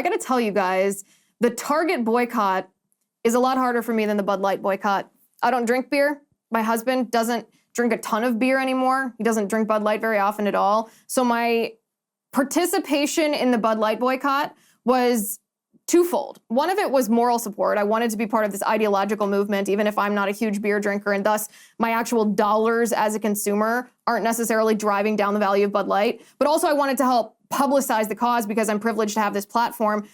gotta tell you guys, the Target boycott is a lot harder for me than the Bud Light boycott. I don't drink beer. My husband doesn't drink a ton of beer anymore. He doesn't drink Bud Light very often at all. So my participation in the Bud Light boycott was twofold. One of it was moral support. I wanted to be part of this ideological movement, even if I'm not a huge beer drinker, and thus my actual dollars as a consumer aren't necessarily driving down the value of Bud Light. But also I wanted to help publicize the cause because I'm privileged to have this platform.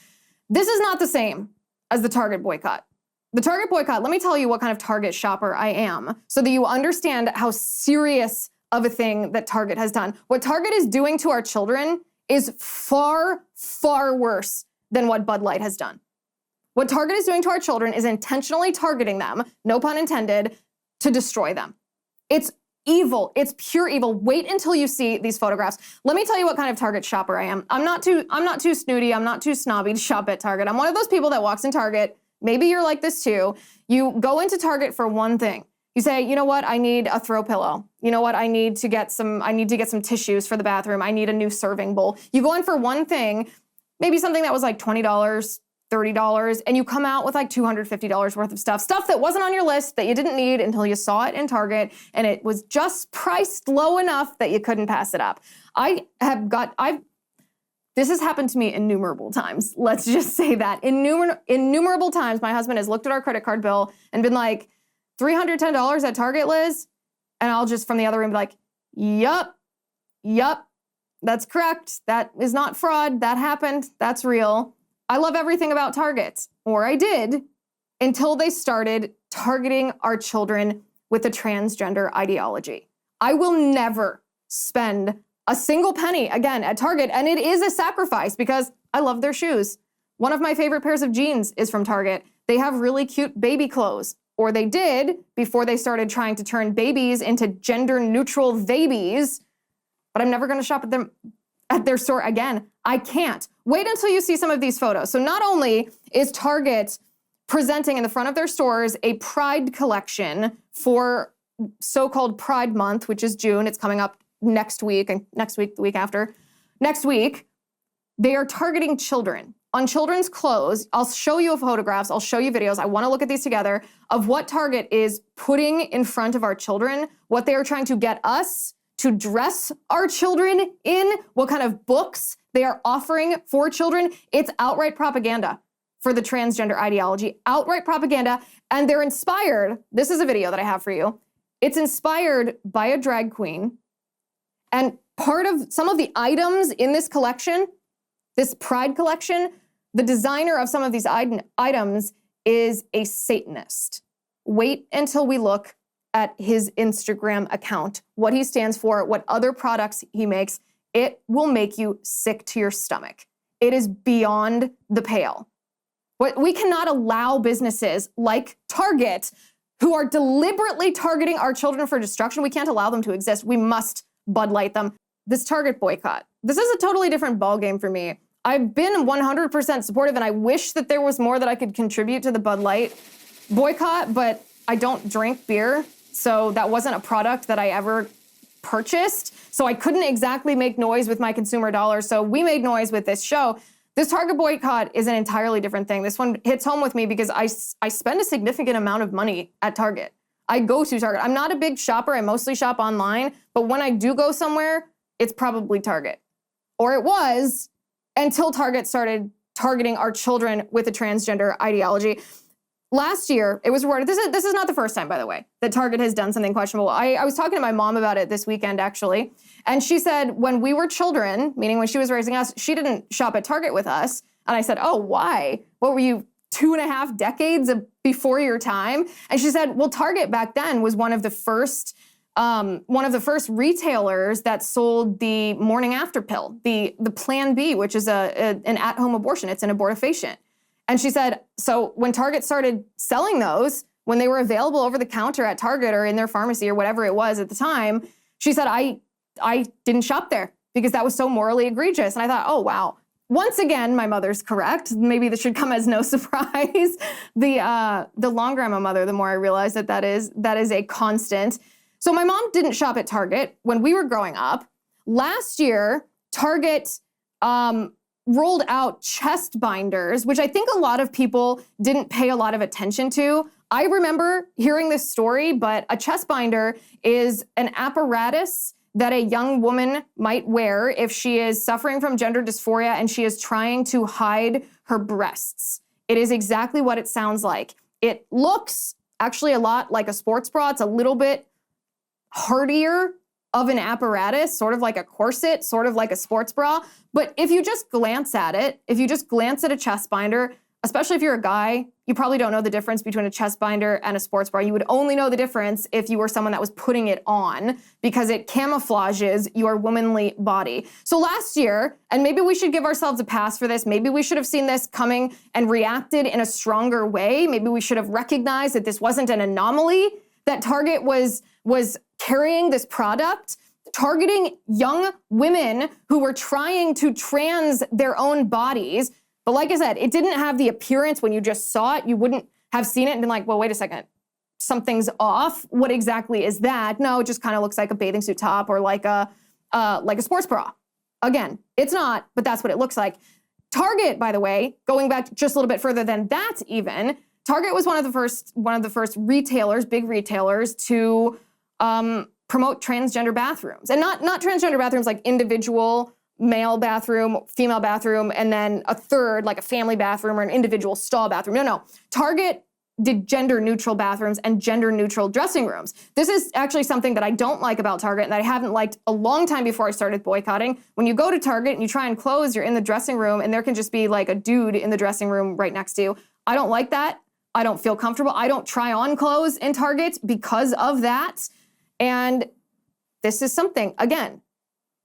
This is not the same as the Target boycott. The Target boycott, let me tell you what kind of Target shopper I am so that you understand how serious of a thing that Target has done. What Target is doing to our children is far, far worse than what Bud Light has done. What Target is doing to our children is intentionally targeting them, no pun intended, to destroy them. It's evil. It's pure evil. Wait until you see these photographs. Let me tell you what kind of Target shopper I am. I'm not too snooty. I'm not too snobby to shop at Target. I'm one of those people that walks in Target. Maybe you're like this too. You go into Target for one thing. You say, you know what? I need a throw pillow. You know what? I need to get some tissues for the bathroom. I need a new serving bowl. You go in for one thing, maybe something that was like $20, $30, and you come out with like $250 worth of stuff that wasn't on your list, that you didn't need until you saw it in Target, and it was just priced low enough that you couldn't pass it up. This has happened to me innumerable times. Let's just say that. Innumerable times, my husband has looked at our credit card bill and been like, $310 at Target, Liz? And I'll just from the other room be like, yup, that's correct. That is not fraud. That happened. That's real. I love everything about Target, or I did, until they started targeting our children with a transgender ideology. I will never spend a single penny again at Target, and it is a sacrifice because I love their shoes. One of my favorite pairs of jeans is from Target. They have really cute baby clothes, or they did before they started trying to turn babies into gender-neutral babies. But I'm never going to shop at their store again. I can't. Wait until you see some of these photos. So not only is Target presenting in the front of their stores a Pride collection for so-called Pride Month, which is June. It's coming up next week, the week after. Next week, they are targeting children. On children's clothes, I'll show you photographs, I'll show you videos. I want to look at these together of what Target is putting in front of our children, what they are trying to get us to dress our children in, what kind of books they are offering for children. It's outright propaganda for the transgender ideology, outright propaganda, and they're inspired. This is a video that I have for you. It's inspired by a drag queen, and part of some of the items in this collection, this Pride collection, the designer of some of these items is a Satanist. Wait until we look at his Instagram account, what he stands for, what other products he makes. It will make you sick to your stomach. It is beyond the pale. We cannot allow businesses like Target, who are deliberately targeting our children for destruction, we can't allow them to exist. We must Bud Light them. This Target boycott, this is a totally different ballgame for me. I've been 100% supportive, and I wish that there was more that I could contribute to the Bud Light boycott, but I don't drink beer, so that wasn't a product that I ever purchased. So I couldn't exactly make noise with my consumer dollars, so we made noise with this show. This Target boycott is an entirely different thing. This one hits home with me because I spend a significant amount of money at Target. I go to Target. I'm not a big shopper. I mostly shop online, but when I do go somewhere, it's probably Target. Or it was, until Target started targeting our children with a transgender ideology. Last year, it was reported, this is not the first time, by the way, that Target has done something questionable. I was talking to my mom about it this weekend, actually, and she said when we were children, meaning when she was raising us, she didn't shop at Target with us. And I said, oh, why? What were you, 2.5 decades before your time? And she said, well, Target back then was one of the first retailers that sold the morning after pill, the Plan B, which is an at-home abortion. It's an abortifacient. And she said, so when Target started selling those, when they were available over the counter at Target or in their pharmacy or whatever it was at the time, she said, I didn't shop there because that was so morally egregious. And I thought, oh, wow. Once again, my mother's correct. Maybe this should come as no surprise. The longer I'm a mother, the more I realize that is a constant. So my mom didn't shop at Target when we were growing up. Last year, Target rolled out chest binders, which I think a lot of people didn't pay a lot of attention to. I remember hearing this story, but a chest binder is an apparatus that a young woman might wear if she is suffering from gender dysphoria and she is trying to hide her breasts. It is exactly what it sounds like. It looks actually a lot like a sports bra. It's a little bit hardier of an apparatus, sort of like a corset, sort of like a sports bra. But if you just glance at it, if you just glance at a chest binder, especially if you're a guy, you probably don't know the difference between a chest binder and a sports bra. You would only know the difference if you were someone that was putting it on, because it camouflages your womanly body. So last year, and maybe we should give ourselves a pass for this, maybe we should have seen this coming and reacted in a stronger way. Maybe we should have recognized that this wasn't an anomaly, that Target was carrying this product, targeting young women who were trying to trans their own bodies. But like I said, it didn't have the appearance. When you just saw it, you wouldn't have seen it and been like, well, wait a second, something's off. What exactly is that? No, it just kind of looks like a bathing suit top or like a sports bra. Again, it's not, but that's what it looks like. Target, by the way, going back just a little bit further than that even, Target was one of the first retailers, big retailers, to promote transgender bathrooms. And not transgender bathrooms like individual male bathroom, female bathroom, and then a third, like a family bathroom or an individual stall bathroom. No. Target did gender-neutral bathrooms and gender-neutral dressing rooms. This is actually something that I don't like about Target and that I haven't liked a long time before I started boycotting. When you go to Target and you try and close, you're in the dressing room and there can just be like a dude in the dressing room right next to you. I don't like that. I don't feel comfortable. I don't try on clothes in Target because of that. And this is something, again,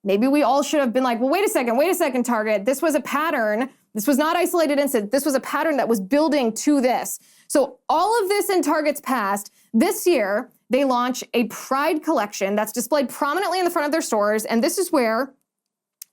maybe we all should have been like, well, wait a second, Target. This was a pattern. This was not isolated incident. This was a pattern that was building to this. So all of this in Target's past, this year, they launch a Pride collection that's displayed prominently in the front of their stores. And this is where,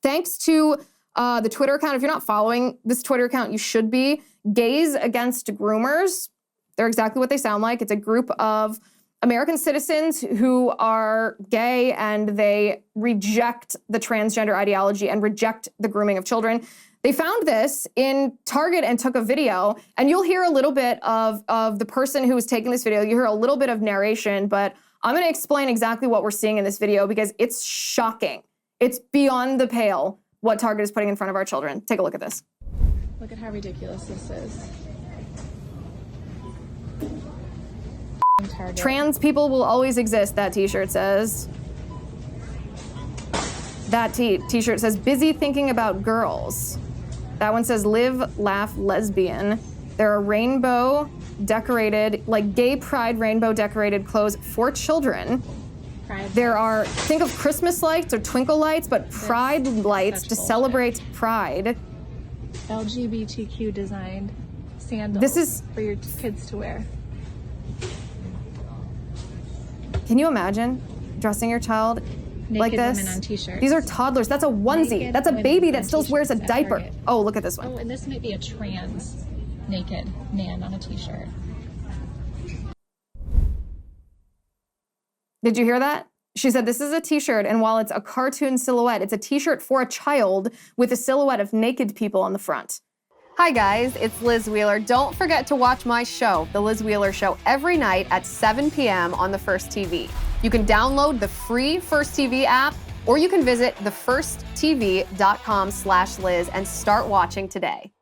thanks to the Twitter account, if you're not following this Twitter account, you should be, Gays Against Groomers. They're exactly what they sound like. It's a group of American citizens who are gay and they reject the transgender ideology and reject the grooming of children. They found this in Target and took a video, and you'll hear a little bit of the person who was taking this video. You hear a little bit of narration, but I'm gonna explain exactly what we're seeing in this video because it's shocking. It's beyond the pale what Target is putting in front of our children. Take a look at this. Look at how ridiculous this is. Target. Trans people will always exist, that t-shirt says. That t-shirt says, busy thinking about girls. That one says, live, laugh, lesbian. There are rainbow decorated, like gay pride rainbow decorated clothes for children. Pride. There are, think of Christmas lights or twinkle lights, but pride lights to celebrate pride. LGBTQ designed sandals This is for your kids to wear. Can you imagine dressing your child Naked like this? women on t-shirts. These are toddlers. That's a onesie. Naked That's a baby that on still wears a t-shirts at diaper. Target. Oh, look at this one. Oh, and this might be a trans naked man on a t-shirt. Did you hear that? She said this is a t-shirt, and while it's a cartoon silhouette, it's a t-shirt for a child with a silhouette of naked people on the front. Hi guys, it's Liz Wheeler. Don't forget to watch my show, The Liz Wheeler Show, every night at 7 p.m. on the First TV. You can download the free First TV app, or you can visit thefirsttv.com/Liz and start watching today.